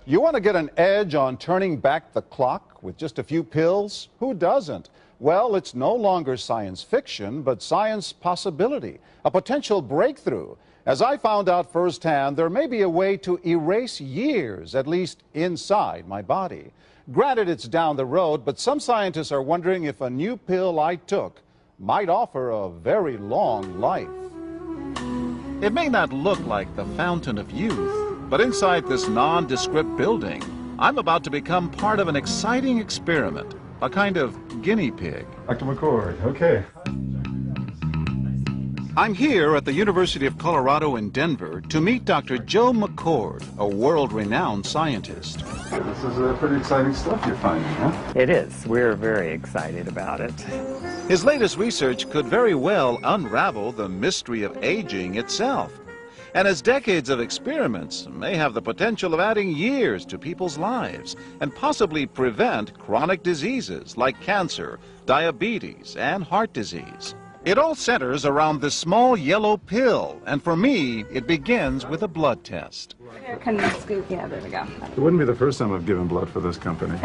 You want to get an edge on turning back the clock with just a few pills? Who doesn't? Well, it's no longer science fiction, but science possibility, a potential breakthrough. As I found out firsthand, there may be a way to erase years, at least inside my body. Granted, it's down the road, but some scientists are wondering if a new pill I took might offer a very long life. It may not look like the fountain of youth, but inside this nondescript building, I'm about to become part of an exciting experiment, a kind of guinea pig. Dr. McCord, okay. I'm here at the University of Colorado in Denver to meet Dr. Joe McCord, a world-renowned scientist. This is pretty exciting stuff you're finding, huh? It is. We're very excited about it. His latest research could very well unravel the mystery of aging itself. And his decades of experiments may have the potential of adding years to people's lives and possibly prevent chronic diseases like cancer, diabetes, and heart disease. It all centers around this small yellow pill, and for me, it begins with a blood test. Can you scoop? Yeah, there we go. It wouldn't be the first time I've given blood for this company.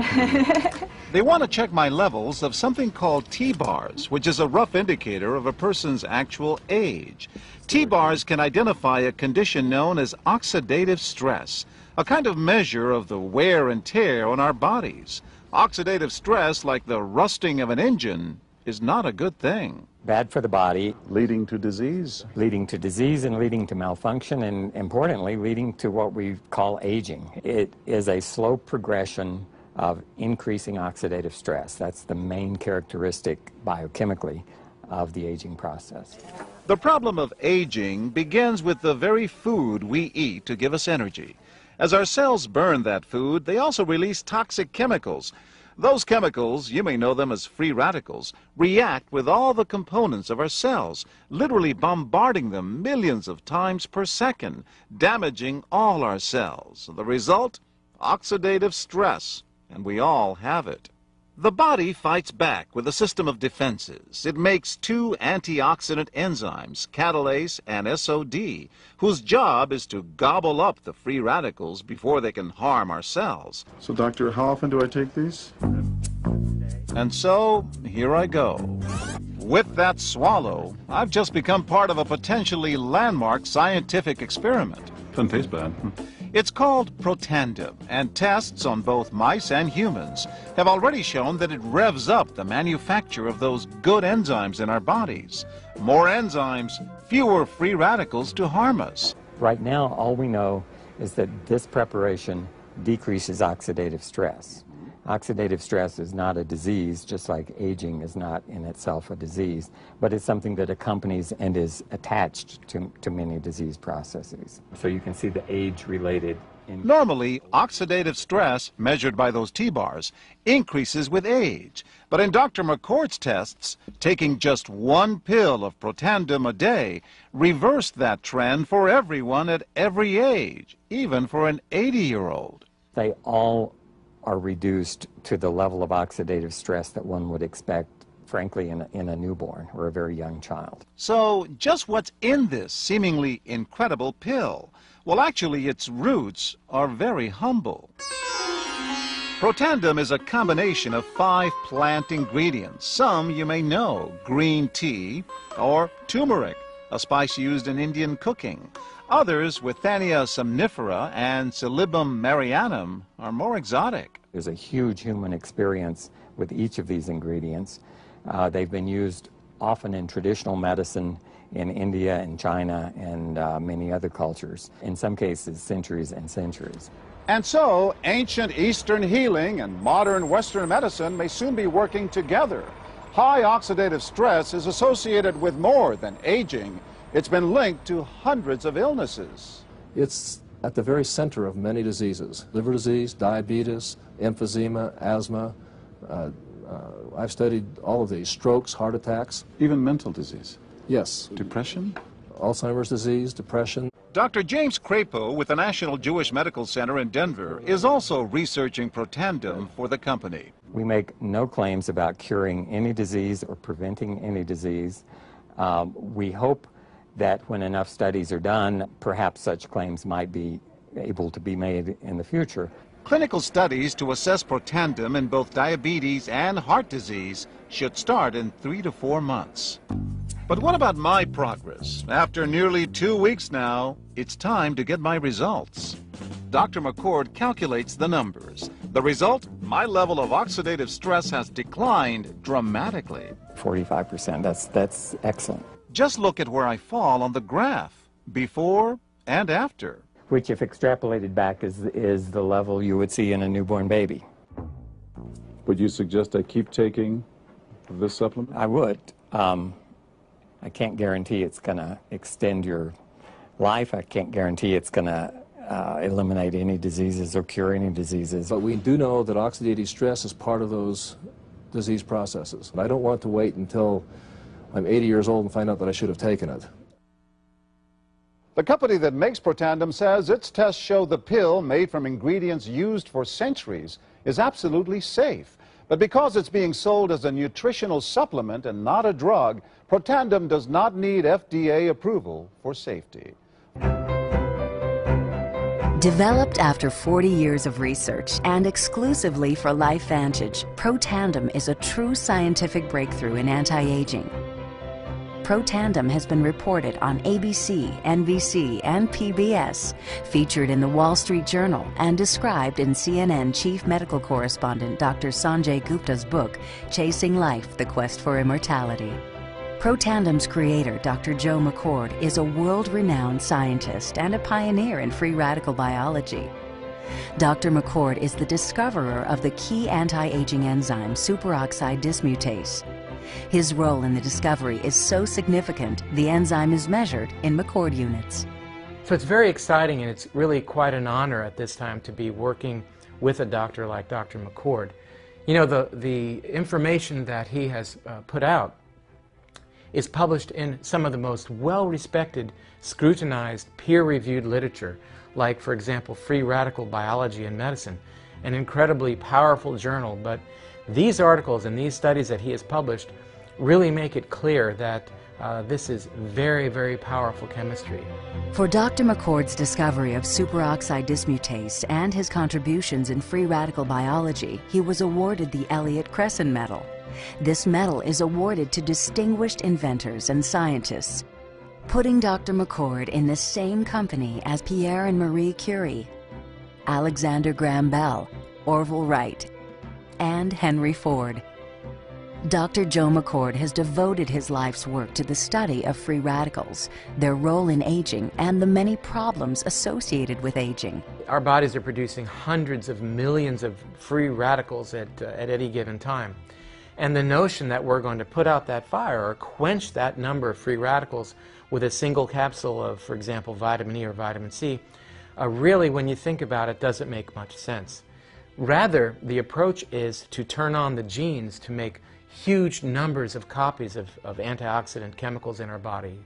They want to check my levels of something called T-bars, which is a rough indicator of a person's actual age. T-bars can identify a condition known as oxidative stress, a kind of measure of the wear and tear on our bodies. Oxidative stress, like the rusting of an engine, is not a good thing. Bad for the body. Leading to disease? Leading to disease and leading to malfunction, and importantly, leading to what we call aging. It is a slow progression of increasing oxidative stress. That's the main characteristic biochemically of the aging process. The problem of aging begins with the very food we eat to give us energy. As our cells burn that food, they also release toxic chemicals. Those chemicals, you may know them as free radicals, react with all the components of our cells, literally bombarding them millions of times per second, damaging all our cells. The result? Oxidative stress, and we all have it. The body fights back with a system of defenses. It makes two antioxidant enzymes, Catalase and SOD, whose job is to gobble up the free radicals before they can harm our cells. So, doctor, how often do I take these? And so, here I go. With that swallow, I've just become part of a potentially landmark scientific experiment. Doesn't taste bad. It's called PROTANDIM, and tests on both mice and humans have already shown that it revs up the manufacture of those good enzymes in our bodies. More enzymes, fewer free radicals to harm us. Right now, all we know is that this preparation decreases oxidative stress. Oxidative stress is not a disease, just like aging is not in itself a disease, but it's something that accompanies and is attached to many disease processes. So you can see the age-related. Normally, oxidative stress, measured by those T-bars, increases with age. But in Dr. McCord's tests, taking just one pill of PROTANDIM a day reversed that trend for everyone at every age, even for an 80-year-old. They all are reduced to the level of oxidative stress that one would expect, frankly, in a newborn or a very young child. So, just what's in this seemingly incredible pill? Well, actually, its roots are very humble. PROTANDIM is a combination of 5 plant ingredients. Some you may know: green tea or turmeric, a spice used in Indian cooking. Others, Withania somnifera and Silybum marianum, are more exotic. There's a huge human experience with each of these ingredients. They've been used often in traditional medicine in India and China and many other cultures, in some cases centuries and centuries. And so, ancient Eastern healing and modern Western medicine may soon be working together. High oxidative stress is associated with more than aging. It's been linked to hundreds of illnesses. It's at the very center of many diseases: liver disease, diabetes, emphysema, asthma. I've studied all of these: strokes, heart attacks. Even mental disease? Yes. Depression? Alzheimer's disease, depression. Dr. James Crapo with the National Jewish Medical Center in Denver is also researching PROTANDIM for the company. We make no claims about curing any disease or preventing any disease. We hope that when enough studies are done, perhaps such claims might be able to be made in the future. Clinical studies to assess Protandim in both diabetes and heart disease should start in 3 to 4 months. But what about my progress? After nearly 2 weeks now, it's time to get my results. Dr. McCord calculates the numbers. The result, my level of oxidative stress has declined dramatically. 45%, that's excellent. Just look at where I fall on the graph, before and after. Which, if extrapolated back, is the level you would see in a newborn baby. Would you suggest I keep taking this supplement? I would. I can't guarantee it's going to extend your life. I can't guarantee it's going to eliminate any diseases or cure any diseases. But we do know that oxidative stress is part of those disease processes. And I don't want to wait until I'm 80 years old and find out that I should have taken it. The company that makes Protandim says its tests show the pill, made from ingredients used for centuries, is absolutely safe. But because it's being sold as a nutritional supplement and not a drug, Protandim does not need FDA approval for safety. Developed after 40 years of research and exclusively for LifeVantage, Protandim is a true scientific breakthrough in anti-aging. Protandim has been reported on ABC, NBC, and PBS, featured in the Wall Street Journal, and described in CNN Chief Medical Correspondent Dr. Sanjay Gupta's book, Chasing Life, The Quest for Immortality. Protandim's creator, Dr. Joe McCord, is a world-renowned scientist and a pioneer in free radical biology. Dr. McCord is the discoverer of the key anti-aging enzyme, Superoxide Dismutase. His role in the discovery is so significant, the enzyme is measured in McCord units. So it's very exciting, and it's really quite an honor at this time to be working with a doctor like Dr. McCord. You know, the information that he has put out is published in some of the most well-respected, scrutinized, peer-reviewed literature, like, for example, Free Radical Biology and Medicine, an incredibly powerful journal. But these articles and these studies that he has published really make it clear that this is very, very powerful chemistry. For Dr. McCord's discovery of superoxide dismutase and his contributions in free radical biology, he was awarded the Elliott Cresson Medal. This medal is awarded to distinguished inventors and scientists, putting Dr. McCord in the same company as Pierre and Marie Curie, Alexander Graham Bell, Orville Wright, and Henry Ford. Dr. Joe McCord has devoted his life's work to the study of free radicals, their role in aging, and the many problems associated with aging. Our bodies are producing hundreds of millions of free radicals at any given time. And the notion that we're going to put out that fire or quench that number of free radicals with a single capsule of, for example, vitamin E or vitamin C, really, when you think about it, doesn't make much sense. Rather, the approach is to turn on the genes to make huge numbers of copies of antioxidant chemicals in our body.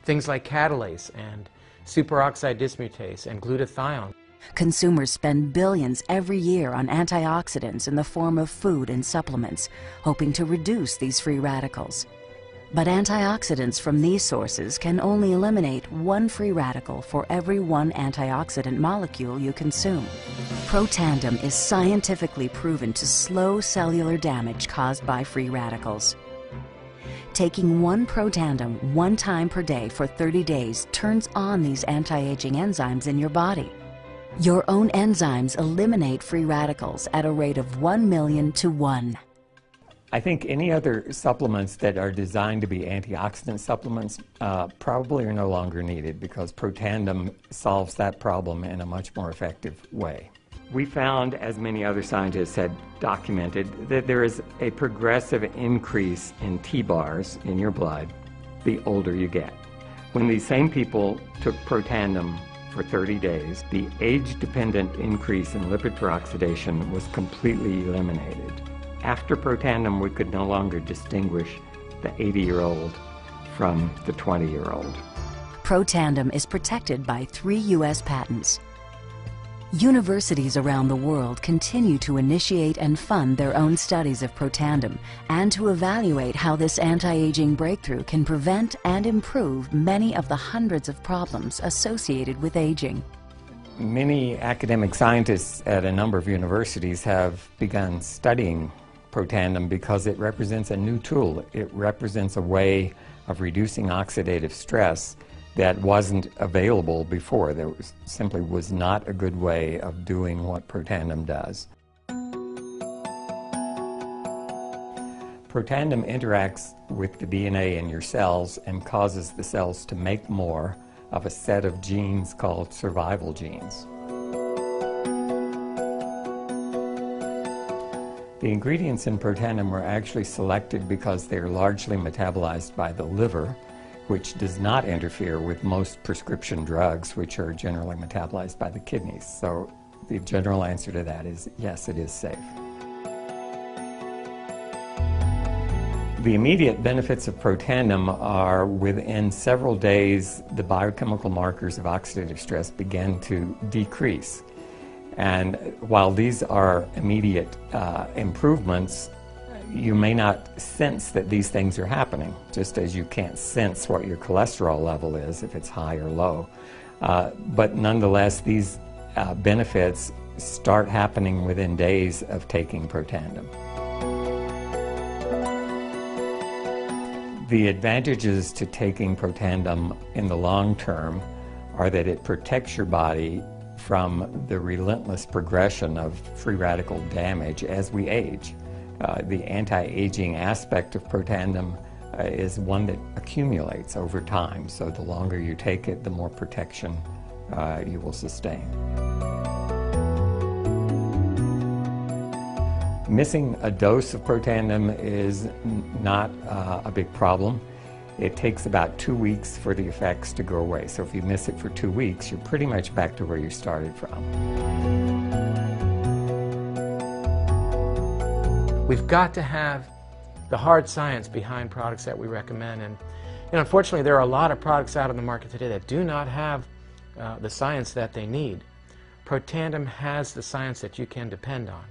Things like Catalase and superoxide dismutase and glutathione. Consumers spend billions every year on antioxidants in the form of food and supplements, hoping to reduce these free radicals. But antioxidants from these sources can only eliminate one free radical for every one antioxidant molecule you consume. Protandim is scientifically proven to slow cellular damage caused by free radicals. Taking one Protandim 1 time per day for 30 days turns on these anti-aging enzymes in your body. Your own enzymes eliminate free radicals at a rate of 1 million to 1. I think any other supplements that are designed to be antioxidant supplements probably are no longer needed, because Protandim solves that problem in a much more effective way. We found, as many other scientists had documented, that there is a progressive increase in T-bars in your blood the older you get. When these same people took Protandim for 30 days, the age-dependent increase in lipid peroxidation was completely eliminated. After Protandim, we could no longer distinguish the 80-year-old from the 20-year-old. Protandim is protected by 3 U.S. patents. Universities around the world continue to initiate and fund their own studies of Protandim and to evaluate how this anti-aging breakthrough can prevent and improve many of the hundreds of problems associated with aging. Many academic scientists at a number of universities have begun studying PROTANDIM because it represents a new tool. It represents a way of reducing oxidative stress that wasn't available before. There simply was not a good way of doing what PROTANDIM does. PROTANDIM interacts with the DNA in your cells and causes the cells to make more of a set of genes called survival genes. The ingredients in PROTANDIM were actually selected because they are largely metabolized by the liver, which does not interfere with most prescription drugs, which are generally metabolized by the kidneys. So the general answer to that is yes, it is safe. The immediate benefits of PROTANDIM are within several days, the biochemical markers of oxidative stress begin to decrease. And while these are immediate improvements, you may not sense that these things are happening, just as you can't sense what your cholesterol level is if it's high or low. But nonetheless, these benefits start happening within days of taking PROTANDIM. The advantages to taking PROTANDIM in the long term are that it protects your body from the relentless progression of free radical damage as we age. The anti-aging aspect of PROTANDIM is one that accumulates over time, so the longer you take it, the more protection you will sustain. Missing a dose of PROTANDIM is not a big problem. It takes about 2 weeks for the effects to go away. So if you miss it for 2 weeks, you're pretty much back to where you started from. We've got to have the hard science behind products that we recommend. And unfortunately, there are a lot of products out on the market today that do not have the science that they need. PROTANDIM has the science that you can depend on.